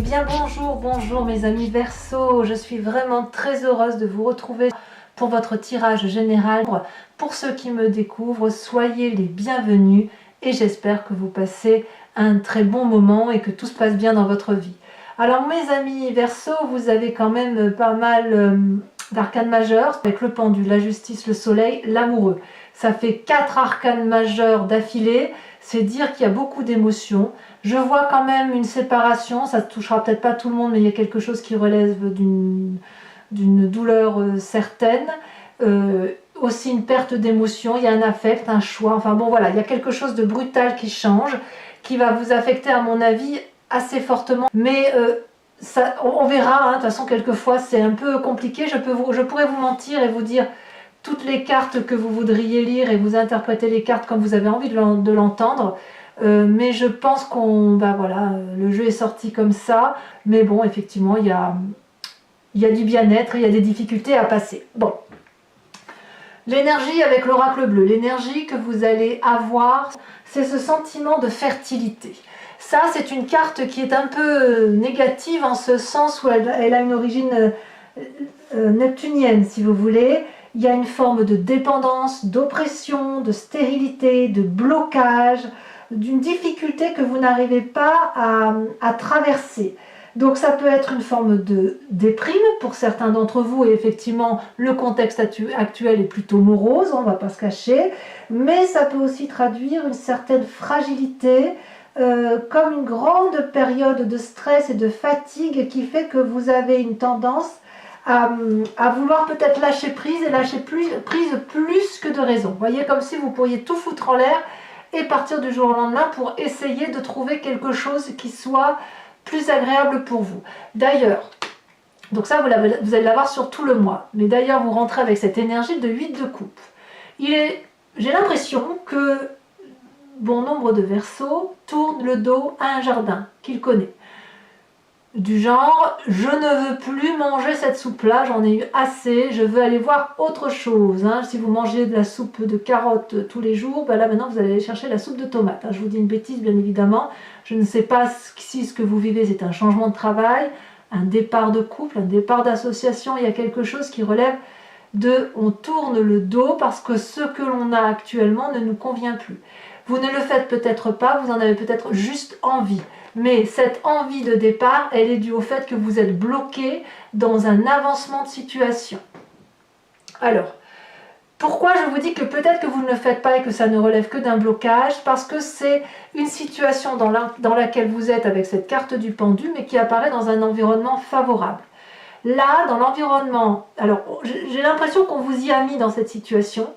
bien bonjour mes amis Verseau, je suis vraiment très heureuse de vous retrouver pour votre tirage général. Pour ceux qui me découvrent, soyez les bienvenus et j'espère que vous passez un très bon moment et que tout se passe bien dans votre vie. Alors mes amis Verseau, vous avez quand même pas mal d'arcanes majeurs avec le pendule, la justice, le soleil, l'amoureux. Ça fait 4 arcanes majeurs d'affilée, c'est dire qu'il y a beaucoup d'émotions. Je vois quand même une séparation, ça ne touchera peut-être pas tout le monde, mais il y a quelque chose qui relève d'une douleur certaine. Aussi une perte d'émotion, il y a un affect, un choix, enfin bon voilà, il y a quelque chose de brutal qui change, qui va vous affecter à mon avis assez fortement. Mais ça, on verra, hein, de toute façon quelquefois c'est un peu compliqué, je pourrais vous mentir et vous dire toutes les cartes que vous voudriez lire et vous interpréter les cartes comme vous avez envie de l'entendre. Mais je pense voilà, le jeu est sorti comme ça, mais bon, effectivement, il y a du bien-être, il y a des difficultés à passer. Bon, l'énergie avec l'oracle bleu, l'énergie que vous allez avoir, c'est ce sentiment de fertilité. Ça, c'est une carte qui est un peu négative en ce sens où elle a une origine neptunienne, si vous voulez. Il y a une forme de dépendance, d'oppression, de stérilité, de blocage, d'une difficulté que vous n'arrivez pas à traverser. Donc ça peut être une forme de déprime pour certains d'entre vous, et effectivement le contexte actuel est plutôt morose, on ne va pas se cacher, mais ça peut aussi traduire une certaine fragilité, comme une grande période de stress et de fatigue qui fait que vous avez une tendance à vouloir peut-être lâcher prise, et lâcher prise plus que de raison. Vous voyez, comme si vous pourriez tout foutre en l'air et partir du jour au lendemain pour essayer de trouver quelque chose qui soit plus agréable pour vous. D'ailleurs, donc ça vous allez l'avoir sur tout le mois, mais d'ailleurs vous rentrez avec cette énergie de 8 de coupe. J'ai l'impression que bon nombre de Verseaux tournent le dos à un jardin qu'il connaît. Du genre, je ne veux plus manger cette soupe-là, j'en ai eu assez, je veux aller voir autre chose. Hein. Si vous mangez de la soupe de carottes tous les jours, ben là maintenant vous allez aller chercher la soupe de tomates. Hein. Je vous dis une bêtise bien évidemment, je ne sais pas si ce que vous vivez c'est un changement de travail, un départ de couple, un départ d'association, il y a quelque chose qui relève de on tourne le dos parce que ce que l'on a actuellement ne nous convient plus. Vous ne le faites peut-être pas, vous en avez peut-être juste envie. Mais cette envie de départ, elle est due au fait que vous êtes bloqué dans un avancement de situation. Alors, pourquoi je vous dis que peut-être que vous ne le faites pas et que ça ne relève que d'un blocage? Parce que c'est une situation dans laquelle vous êtes avec cette carte du pendu, mais qui apparaît dans un environnement favorable. Là, dans l'environnement, alors j'ai l'impression qu'on vous y a mis dans cette situation,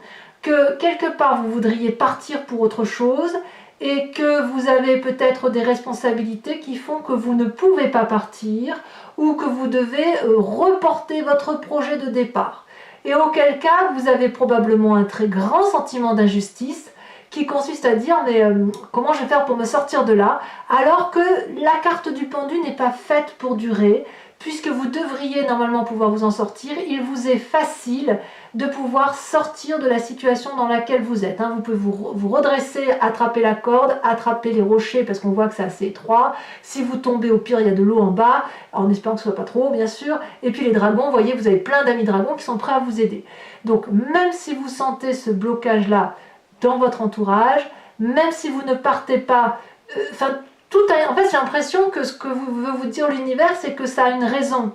que quelque part vous voudriez partir pour autre chose, et que vous avez peut-être des responsabilités qui font que vous ne pouvez pas partir ou que vous devez reporter votre projet de départ. Et auquel cas, vous avez probablement un très grand sentiment d'injustice qui consiste à dire mais comment je vais faire pour me sortir de là, alors que la carte du pendu n'est pas faite pour durer, puisque vous devriez normalement pouvoir vous en sortir. Il vous est facile de pouvoir sortir de la situation dans laquelle vous êtes. Vous pouvez vous redresser, attraper la corde, attraper les rochers parce qu'on voit que c'est assez étroit. Si vous tombez, au pire, il y a de l'eau en bas, en espérant que ce ne soit pas trop haut, bien sûr. Et puis les dragons, vous voyez, vous avez plein d'amis dragons qui sont prêts à vous aider. Donc même si vous sentez ce blocage-là dans votre entourage, même si vous ne partez pas... en fait, j'ai l'impression que ce que veut vous dire l'univers, c'est que ça a une raison.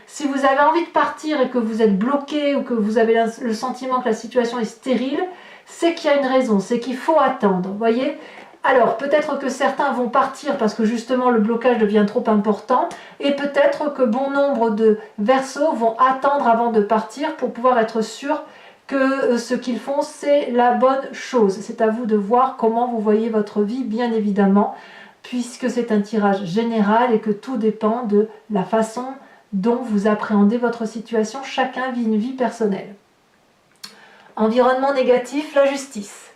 Si vous avez envie de partir et que vous êtes bloqué ou que vous avez le sentiment que la situation est stérile, c'est qu'il y a une raison, c'est qu'il faut attendre, voyez. Alors, peut-être que certains vont partir parce que justement le blocage devient trop important, et peut-être que bon nombre de Verseaux vont attendre avant de partir pour pouvoir être sûrs que ce qu'ils font, c'est la bonne chose. C'est à vous de voir comment vous voyez votre vie, bien évidemment, puisque c'est un tirage général et que tout dépend de la façon dont vous appréhendez votre situation. Chacun vit une vie personnelle. Environnement négatif, la justice.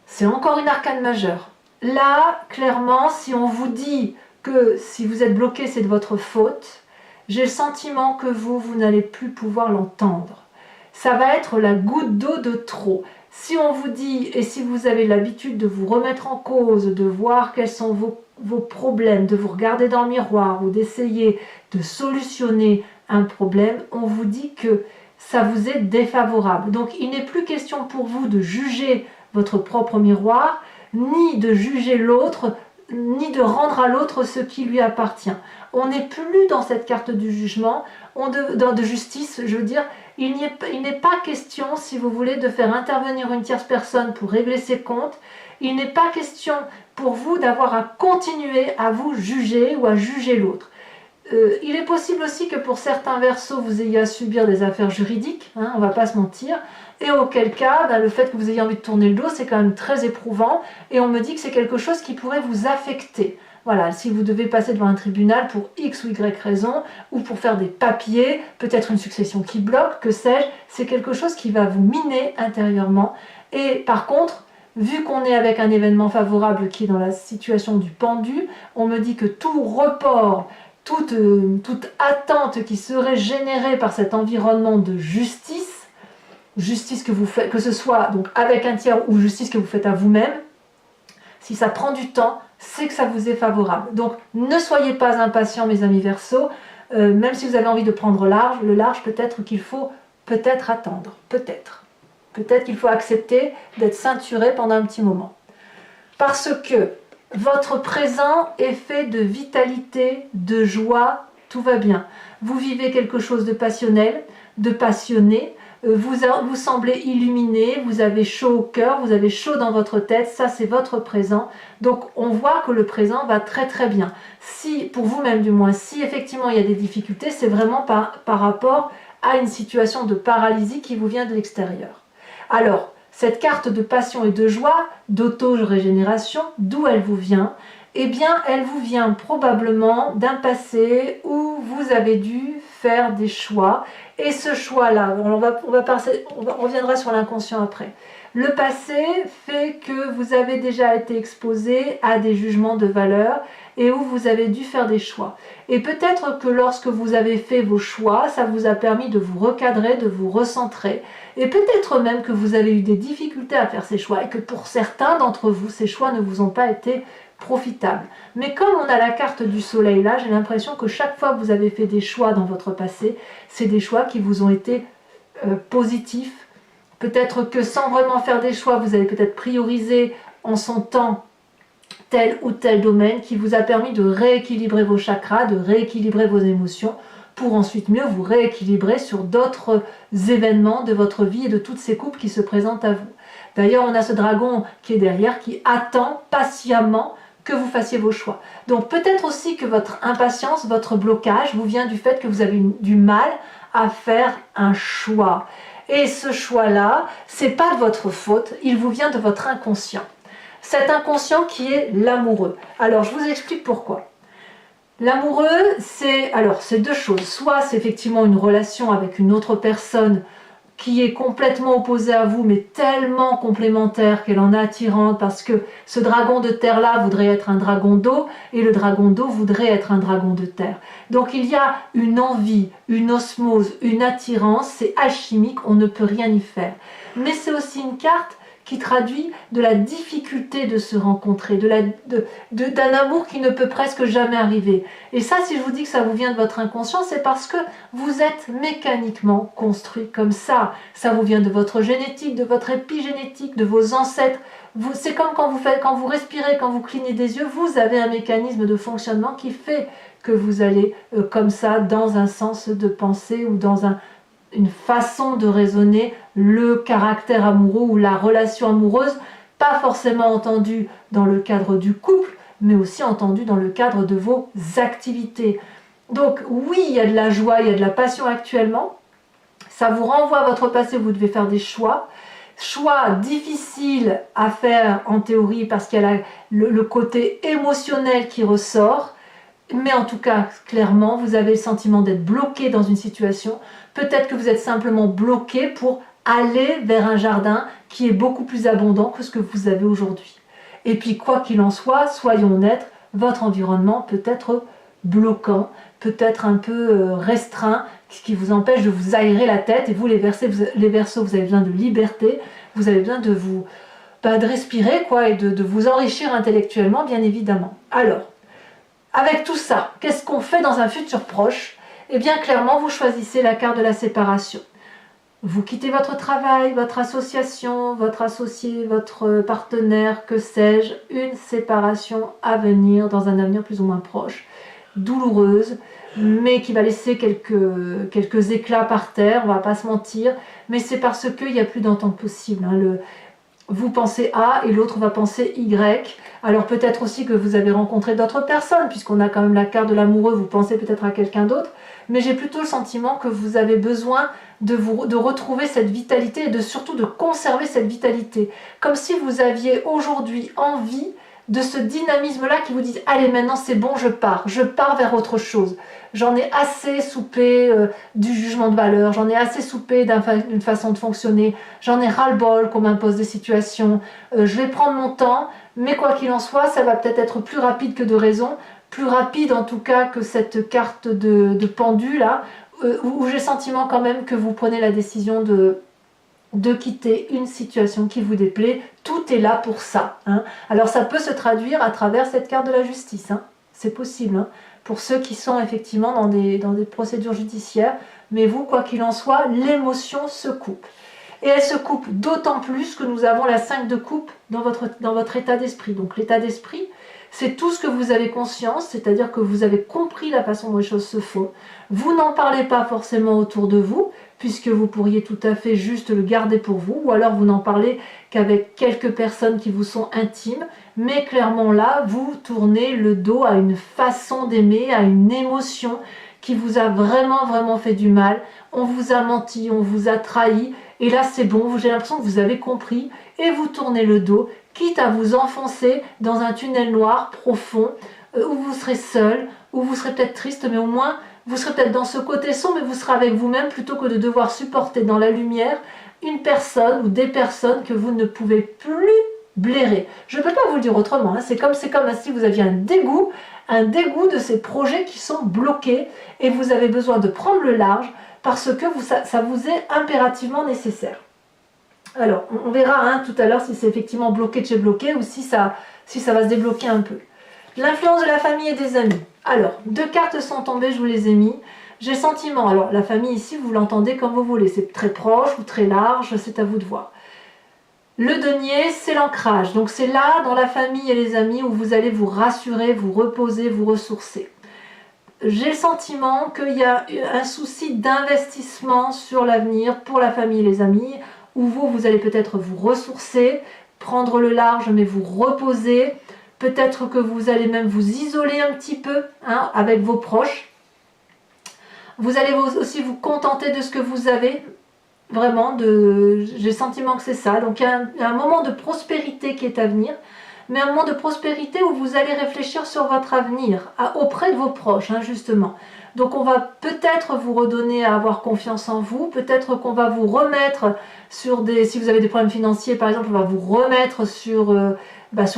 C'est encore une arcane majeure. Là, clairement, si on vous dit que si vous êtes bloqué, c'est de votre faute, j'ai le sentiment que vous n'allez plus pouvoir l'entendre. Ça va être la goutte d'eau de trop. Si on vous dit, et si vous avez l'habitude de vous remettre en cause, de voir quels sont vos problèmes, de vous regarder dans le miroir ou d'essayer de solutionner un problème, on vous dit que ça vous est défavorable. Donc il n'est plus question pour vous de juger votre propre miroir, ni de juger l'autre, ni de rendre à l'autre ce qui lui appartient. On n'est plus dans cette carte du jugement, de justice, je veux dire. Il n'est pas question, si vous voulez, de faire intervenir une tierce personne pour régler ses comptes. Il n'est pas question pour vous d'avoir à continuer à vous juger ou à juger l'autre. Il est possible aussi que pour certains Verseaux, vous ayez à subir des affaires juridiques, hein, on ne va pas se mentir, et auquel cas, le fait que vous ayez envie de tourner le dos, c'est quand même très éprouvant, et on me dit que c'est quelque chose qui pourrait vous affecter. Voilà, si vous devez passer devant un tribunal pour X ou Y raison, ou pour faire des papiers, peut-être une succession qui bloque, que sais-je, c'est quelque chose qui va vous miner intérieurement. Et par contre, vu qu'on est avec un événement favorable qui est dans la situation du pendu, on me dit que tout report, toute attente qui serait générée par cet environnement de justice que vous faites, que ce soit donc avec un tiers ou justice que vous faites à vous-même, si ça prend du temps, c'est que ça vous est favorable. Donc ne soyez pas impatients, mes amis Verseaux, même si vous avez envie de prendre le large, peut-être qu'il faut attendre, peut-être qu'il faut accepter d'être ceinturé pendant un petit moment. Parce que votre présent est fait de vitalité, de joie, tout va bien. Vous vivez quelque chose de passionnel, de passionné, vous semblez illuminé, vous avez chaud au cœur, vous avez chaud dans votre tête, ça c'est votre présent. Donc on voit que le présent va très très bien. Si, pour vous-même du moins, si effectivement il y a des difficultés, c'est vraiment par rapport à une situation de paralysie qui vous vient de l'extérieur. Alors, cette carte de passion et de joie, d'auto-régénération, d'où elle vous vient? Eh bien, elle vous vient probablement d'un passé où vous avez dû faire des choix. Et ce choix-là, on reviendra sur l'inconscient après. Le passé fait que vous avez déjà été exposé à des jugements de valeur et où vous avez dû faire des choix. Et peut-être que lorsque vous avez fait vos choix, ça vous a permis de vous recadrer, de vous recentrer. Et peut-être même que vous avez eu des difficultés à faire ces choix et que pour certains d'entre vous, ces choix ne vous ont pas été profitables. Mais comme on a la carte du soleil là, j'ai l'impression que chaque fois que vous avez fait des choix dans votre passé, c'est des choix qui vous ont été positifs. Peut-être que sans vraiment faire des choix, vous avez peut-être priorisé en son temps tel ou tel domaine qui vous a permis de rééquilibrer vos chakras, de rééquilibrer vos émotions pour ensuite mieux vous rééquilibrer sur d'autres événements de votre vie et de toutes ces coupes qui se présentent à vous. D'ailleurs, on a ce dragon qui est derrière, qui attend patiemment que vous fassiez vos choix. Donc peut-être aussi que votre impatience, votre blocage vous vient du fait que vous avez du mal à faire un choix. Et ce choix-là, c'est pas de votre faute, il vous vient de votre inconscient. Cet inconscient qui est l'amoureux. Alors je vous explique pourquoi. L'amoureux, c'est deux choses. Soit c'est effectivement une relation avec une autre personne qui est complètement opposée à vous, mais tellement complémentaire qu'elle en est attirante, parce que ce dragon de terre-là voudrait être un dragon d'eau, et le dragon d'eau voudrait être un dragon de terre. Donc il y a une envie, une osmose, une attirance, c'est alchimique, on ne peut rien y faire. Mais c'est aussi une carte qui traduit de la difficulté de se rencontrer, d'un amour qui ne peut presque jamais arriver. Et ça, si je vous dis que ça vous vient de votre inconscient, c'est parce que vous êtes mécaniquement construit comme ça. Ça vous vient de votre génétique, de votre épigénétique, de vos ancêtres. C'est comme quand vous respirez, quand vous clignez des yeux, vous avez un mécanisme de fonctionnement qui fait que vous allez comme ça dans un sens de pensée ou dans une façon de raisonner le caractère amoureux ou la relation amoureuse, pas forcément entendue dans le cadre du couple, mais aussi entendue dans le cadre de vos activités. Donc oui, il y a de la joie, il y a de la passion actuellement, ça vous renvoie à votre passé, vous devez faire des choix difficiles à faire en théorie parce qu'il y a le côté émotionnel qui ressort. Mais en tout cas, clairement, vous avez le sentiment d'être bloqué dans une situation. Peut-être que vous êtes simplement bloqué pour aller vers un jardin qui est beaucoup plus abondant que ce que vous avez aujourd'hui. Et puis, quoi qu'il en soit, soyons honnêtes, votre environnement peut être bloquant, peut être un peu restreint, qui vous empêche de vous aérer la tête. Et vous, les Verseaux, vous avez besoin de liberté, vous avez besoin de vous de respirer quoi, et de vous enrichir intellectuellement, bien évidemment. Alors, avec tout ça, qu'est-ce qu'on fait dans un futur proche? Eh bien, clairement, vous choisissez la carte de la séparation. Vous quittez votre travail, votre association, votre associé, votre partenaire, que sais-je, une séparation à venir dans un avenir plus ou moins proche, douloureuse, mais qui va laisser quelques éclats par terre, on va pas se mentir, mais c'est parce qu'il n'y a plus d'entente possible. Vous pensez A et l'autre va penser Y. Alors peut-être aussi que vous avez rencontré d'autres personnes, puisqu'on a quand même la carte de l'amoureux, vous pensez peut-être à quelqu'un d'autre, mais j'ai plutôt le sentiment que vous avez besoin de retrouver cette vitalité et surtout de conserver cette vitalité. Comme si vous aviez aujourd'hui envie de ce dynamisme-là qui vous dit « Allez, maintenant c'est bon, je pars vers autre chose. J'en ai assez soupé du jugement de valeur, j'en ai assez soupé d'une façon de fonctionner, j'en ai ras-le-bol qu'on m'impose des situations, je vais prendre mon temps, mais quoi qu'il en soit, ça va peut-être être plus rapide que de raison, plus rapide en tout cas que cette carte de pendu là, où j'ai le sentiment quand même que vous prenez la décision de quitter une situation qui vous déplaît. Tout est là pour ça. Alors ça peut se traduire à travers cette carte de la justice. C'est possible. Pour ceux qui sont effectivement dans des procédures judiciaires. Mais vous, quoi qu'il en soit, l'émotion se coupe. Et elle se coupe d'autant plus que nous avons la 5 de coupe dans votre état d'esprit. Donc l'état d'esprit, c'est tout ce que vous avez conscience, c'est-à-dire que vous avez compris la façon dont les choses se font. Vous n'en parlez pas forcément autour de vous, puisque vous pourriez tout à fait juste le garder pour vous, ou alors vous n'en parlez qu'avec quelques personnes qui vous sont intimes, mais clairement là, vous tournez le dos à une façon d'aimer, à une émotion qui vous a vraiment, vraiment fait du mal. On vous a menti, on vous a trahi, et là c'est bon, j'ai l'impression que vous avez compris, et vous tournez le dos, quitte à vous enfoncer dans un tunnel noir profond, où vous serez seul, où vous serez peut-être triste, mais au moins vous serez peut-être dans ce côté sombre, mais vous serez avec vous-même plutôt que de devoir supporter dans la lumière une personne ou des personnes que vous ne pouvez plus blairer. Je ne peux pas vous le dire autrement, c'est comme si vous aviez un dégoût de ces projets qui sont bloqués et vous avez besoin de prendre le large parce que ça vous est impérativement nécessaire. Alors, on verra tout à l'heure si c'est effectivement bloqué de chez bloqué ou si ça va se débloquer un peu. L'influence de la famille et des amis. Alors, 2 cartes sont tombées, je vous les ai mis. J'ai le sentiment, alors la famille ici, vous l'entendez comme vous voulez, c'est très proche ou très large, c'est à vous de voir. Le denier, c'est l'ancrage, donc c'est là, dans la famille et les amis, où vous allez vous rassurer, vous reposer, vous ressourcer. J'ai le sentiment qu'il y a un souci d'investissement sur l'avenir pour la famille et les amis, où vous allez peut-être vous ressourcer, prendre le large, mais vous reposer. Peut-être que vous allez même vous isoler un petit peu avec vos proches. Vous allez aussi vous contenter de ce que vous avez. Vraiment, j'ai le sentiment que c'est ça. Donc il y a un moment de prospérité qui est à venir. Mais un moment de prospérité où vous allez réfléchir sur votre avenir, auprès de vos proches, justement. Donc on va peut-être vous redonner à avoir confiance en vous, peut-être qu'on va vous remettre sur si vous avez des problèmes financiers par exemple, on va vous remettre sur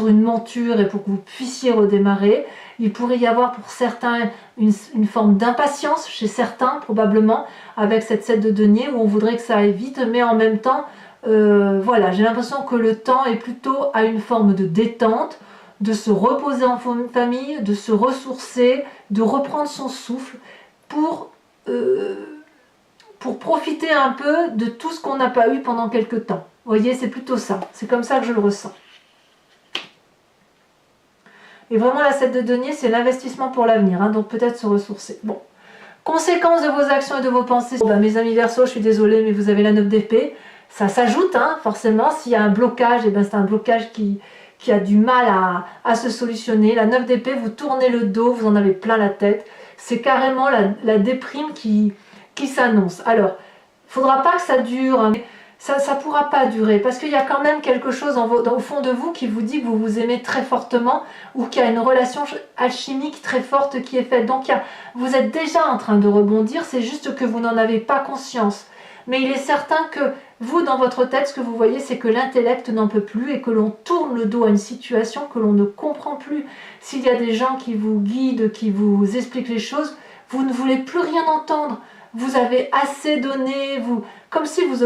une monture et pour que vous puissiez redémarrer. Il pourrait y avoir pour certains une forme d'impatience chez certains probablement avec cette 7 de denier où on voudrait que ça aille vite, mais en même temps voilà, j'ai l'impression que le temps est plutôt à une forme de détente, de se reposer en famille, de se ressourcer, de reprendre son souffle pour profiter un peu de tout ce qu'on n'a pas eu pendant quelques temps. Vous voyez, c'est plutôt ça, c'est comme ça que je le ressens. Et vraiment la 7 de denier, c'est l'investissement pour l'avenir, donc peut-être se ressourcer. Bon, conséquences de vos actions et de vos pensées. Mes amis Verseaux, je suis désolée, mais vous avez la 9 d'épée. Ça s'ajoute, forcément, s'il y a un blocage, c'est un blocage qui a du mal à se solutionner. La 9 d'épée, vous tournez le dos, vous en avez plein la tête. C'est carrément la déprime qui s'annonce. Alors, il ne faudra pas que ça dure, ça ne pourra pas durer, parce qu'il y a quand même quelque chose au fond de vous qui vous dit que vous vous aimez très fortement, ou qu'il y a une relation alchimique très forte qui est faite. Donc, vous êtes déjà en train de rebondir, c'est juste que vous n'en avez pas conscience. Mais il est certain que vous, dans votre tête, ce que vous voyez, c'est que l'intellect n'en peut plus et que l'on tourne le dos à une situation que l'on ne comprend plus. S'il y a des gens qui vous guident, qui vous expliquent les choses, vous ne voulez plus rien entendre. vous avez assez donné, comme si vous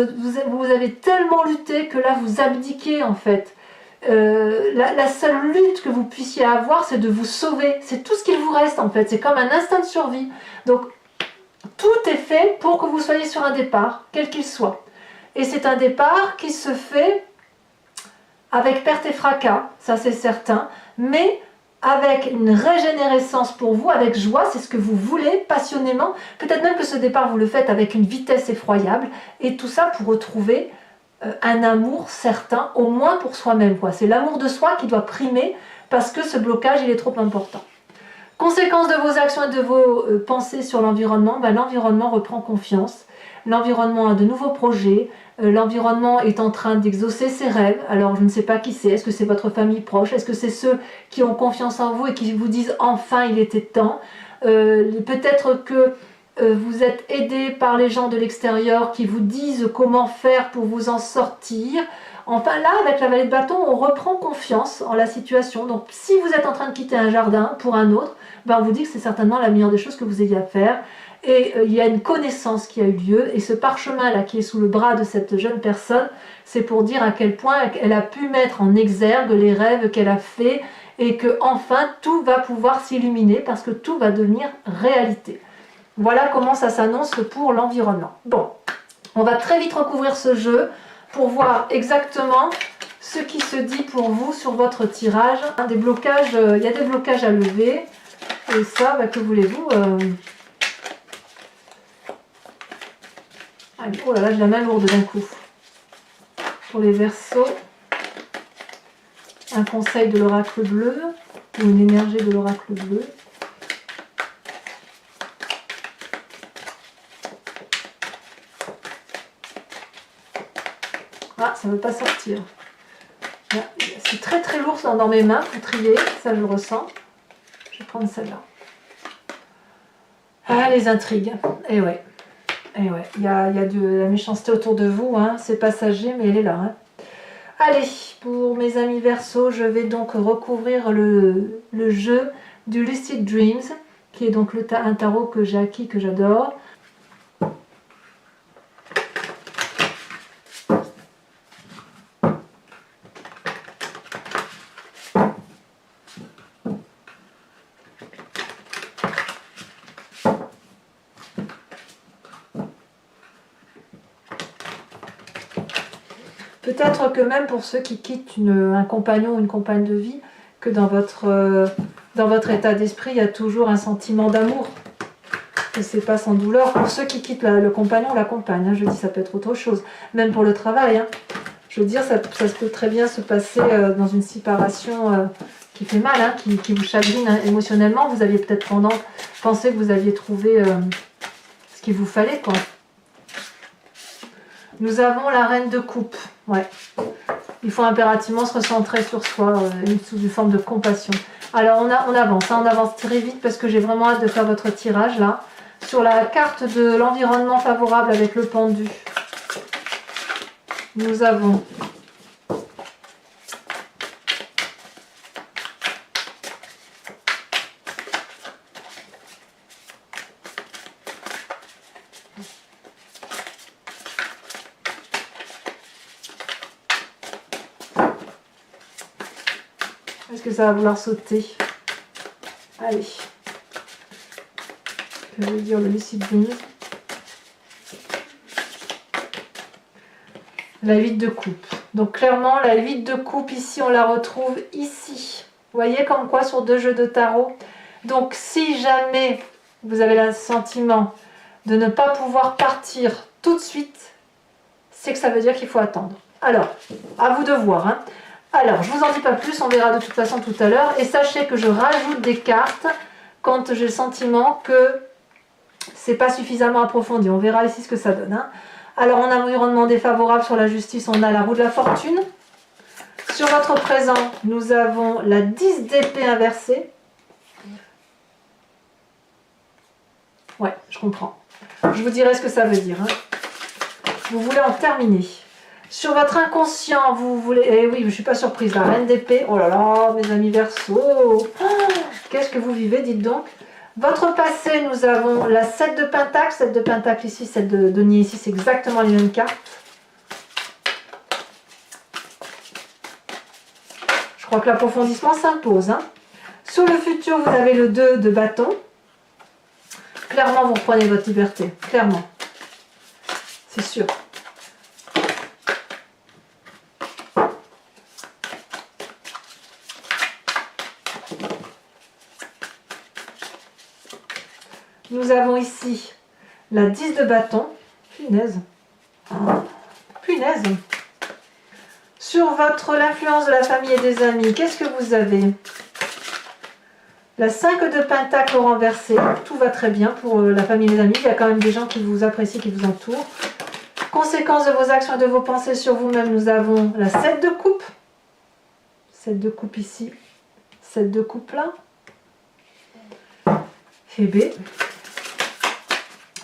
avez tellement lutté que là vous abdiquez en fait. La seule lutte que vous puissiez avoir, c'est de vous sauver. C'est tout ce qu'il vous reste en fait. C'est comme un instinct de survie. Donc tout est fait pour que vous soyez sur un départ, quel qu'il soit. Et c'est un départ qui se fait avec perte et fracas, ça c'est certain, mais avec une régénérescence pour vous, avec joie, c'est ce que vous voulez, passionnément. Peut-être même que ce départ, vous le faites avec une vitesse effroyable, et tout ça pour retrouver un amour certain, au moins pour soi-même. C'est l'amour de soi qui doit primer, parce que ce blocage, il est trop important. Conséquence de vos actions et de vos pensées sur l'environnement, l'environnement reprend confiance. L'environnement a de nouveaux projets, l'environnement est en train d'exaucer ses rêves. Alors je ne sais pas qui c'est, est-ce que c'est votre famille proche, est-ce que c'est ceux qui ont confiance en vous et qui vous disent enfin il était temps. Peut-être que vous êtes aidé par les gens de l'extérieur qui vous disent comment faire pour vous en sortir. Enfin là, avec la vallée de bâton, on reprend confiance en la situation. Donc si vous êtes en train de quitter un jardin pour un autre, on vous dit que c'est certainement la meilleure des choses que vous ayez à faire. Et il y a une connaissance qui a eu lieu. Et ce parchemin là qui est sous le bras de cette jeune personne, c'est pour dire à quel point elle a pu mettre en exergue les rêves qu'elle a fait et que enfin tout va pouvoir s'illuminer parce que tout va devenir réalité. Voilà comment ça s'annonce pour l'environnement. Bon, on va très vite recouvrir ce jeu pour voir exactement ce qui se dit pour vous sur votre tirage. Des blocages, il y a des blocages à lever. Et ça, que voulez-vous Allez, oh là là, j'ai la main lourde d'un coup. Pour les Verseaux, un conseil de l'oracle bleu, ou une énergie de l'oracle bleu. Ah, ça ne veut pas sortir. C'est très très lourd dans mes mains pour trier, ça je le ressens. Je vais prendre celle-là. Ah, les intrigues. Et ouais. Et ouais, il y a de la méchanceté autour de vous, hein. C'est passager, mais elle est là. Hein. Allez, pour mes amis Verseaux, je vais donc recouvrir le jeu du Lucid Dreams, qui est donc un tarot que j'ai acquis, que j'adore. Peut-être que même pour ceux qui quittent un compagnon ou une compagne de vie, que dans votre état d'esprit, il y a toujours un sentiment d'amour. Et c'est pas sans douleur. Pour ceux qui quittent le compagnon ou la compagne, hein, je dis ça peut être autre chose. Même pour le travail. Hein. Je veux dire, ça peut très bien se passer dans une séparation qui fait mal, hein, qui vous chagrine hein, émotionnellement. Vous aviez peut-être pensé que vous aviez trouvé ce qu'il vous fallait, quoi. Nous avons la reine de coupe. Ouais. Il faut impérativement se recentrer sur soi, sous une forme de compassion. Alors on avance, hein, on avance très vite parce que j'ai vraiment hâte de faire votre tirage là. Sur la carte de l'environnement favorable avec le pendu, nous avons est-ce que ça va vouloir sauter? Allez. Que veut dire le Lucid Dreams? La 8 de coupe. Donc clairement, la 8 de coupe ici, on la retrouve ici. Vous voyez comme quoi sur 2 jeux de tarot. Donc si jamais vous avez le sentiment de ne pas pouvoir partir tout de suite, c'est que ça veut dire qu'il faut attendre. Alors, à vous de voir. Hein. Alors, je ne vous en dis pas plus, on verra de toute façon tout à l'heure. Et sachez que je rajoute des cartes quand j'ai le sentiment que c'est pas suffisamment approfondi. On verra ici ce que ça donne. Hein. Alors, en environnement défavorable sur la justice, on a la roue de la fortune. Sur votre présent, nous avons la 10 d'épée inversée. Ouais, je comprends. Je vous dirai ce que ça veut dire. Hein. Vous voulez en terminer. Sur votre inconscient, vous voulez... Eh oui, je ne suis pas surprise. La reine d'épée. Oh là là, mes amis Verseaux. Oh, qu'est-ce que vous vivez, dites donc. Votre passé, nous avons la 7 de Pentacle. 7 de Pentacle ici, 7 de denier ici, c'est exactement les mêmes cartes. Je crois que l'approfondissement s'impose. Hein. Sur le futur, vous avez le 2 de bâton. Clairement, vous reprenez votre liberté. Clairement. C'est sûr. Nous avons ici la 10 de bâton. Punaise. Punaise. Sur l'influence de la famille et des amis, qu'est-ce que vous avez? La 5 de Pentacle renversé. Tout va très bien pour la famille et les amis. Il y a quand même des gens qui vous apprécient, qui vous entourent. Conséquence de vos actions et de vos pensées sur vous-même, nous avons la 7 de coupe. 7 de coupe ici. 7 de coupe là. Et B.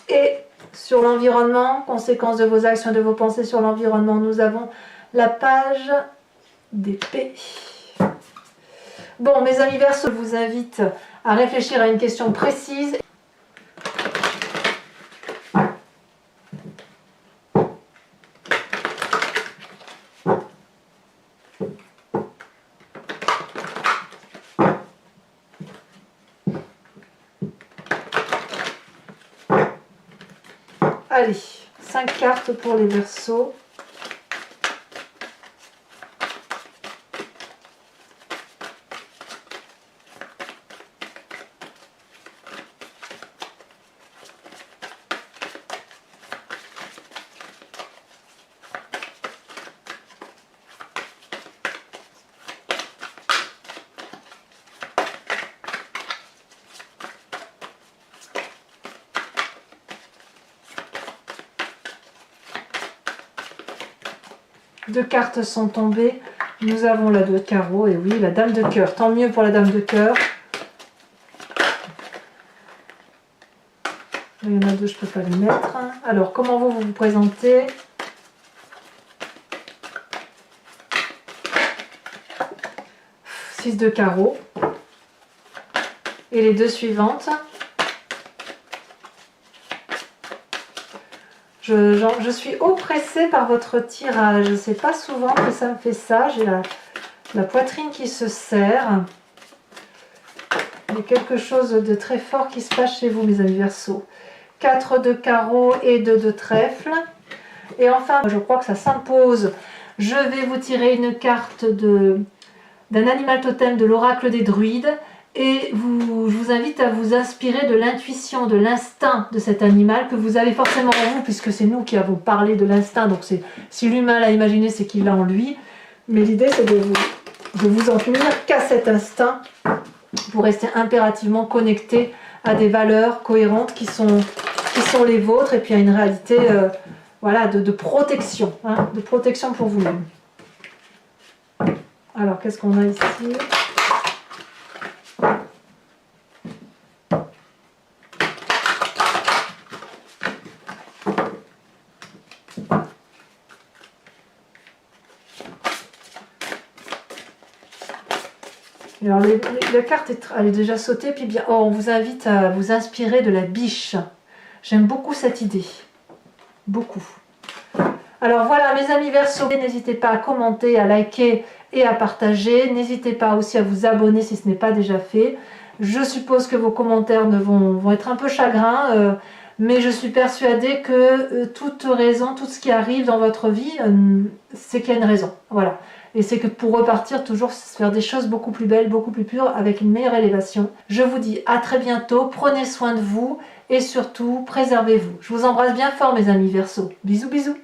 Et sur l'environnement, conséquence de vos actions et de vos pensées sur l'environnement, nous avons la page d'épée. Bon, mes amis Verseaux, je vous invite à réfléchir à une question précise. Allez, 5 cartes pour les Verseaux. Deux cartes sont tombées. Nous avons la 2 de carreau et oui, la dame de cœur. Tant mieux pour la dame de cœur. Il y en a deux, je ne peux pas les mettre. Alors, comment vous vous présentez? Six de carreau. Et les deux suivantes. Je suis oppressée par votre tirage. C'est pas souvent que ça me fait ça. J'ai la poitrine qui se serre. Il y a quelque chose de très fort qui se passe chez vous, mes amis Verseaux. 4 de carreau et 2 de trèfle. Et enfin, je crois que ça s'impose. Je vais vous tirer une carte d'un animal totem de l'oracle des druides. Et je vous invite à vous inspirer de l'intuition, de l'instinct de cet animal que vous avez forcément en vous, puisque c'est nous qui avons parlé de l'instinct. Donc si l'humain l'a imaginé, c'est qu'il l'a en lui. Mais l'idée, c'est de vous en tenir qu'à cet instinct pour rester impérativement connecté à des valeurs cohérentes qui sont les vôtres et puis à une réalité voilà, de protection, hein, de protection pour vous-même. Alors, qu'est-ce qu'on a ici ? Alors, la carte elle est déjà sautée, puis bien, on vous invite à vous inspirer de la biche. J'aime beaucoup cette idée. Beaucoup. Alors voilà, mes amis Verseaux, n'hésitez pas à commenter, à liker et à partager. N'hésitez pas aussi à vous abonner si ce n'est pas déjà fait. Je suppose que vos commentaires vont être un peu chagrins, mais je suis persuadée que toute raison, tout ce qui arrive dans votre vie, c'est qu'il y a une raison. Voilà. Et c'est que pour repartir, toujours faire des choses beaucoup plus belles, beaucoup plus pures, avec une meilleure élévation. Je vous dis à très bientôt, prenez soin de vous et surtout, préservez-vous. Je vous embrasse bien fort mes amis Verseaux. Bisous bisous.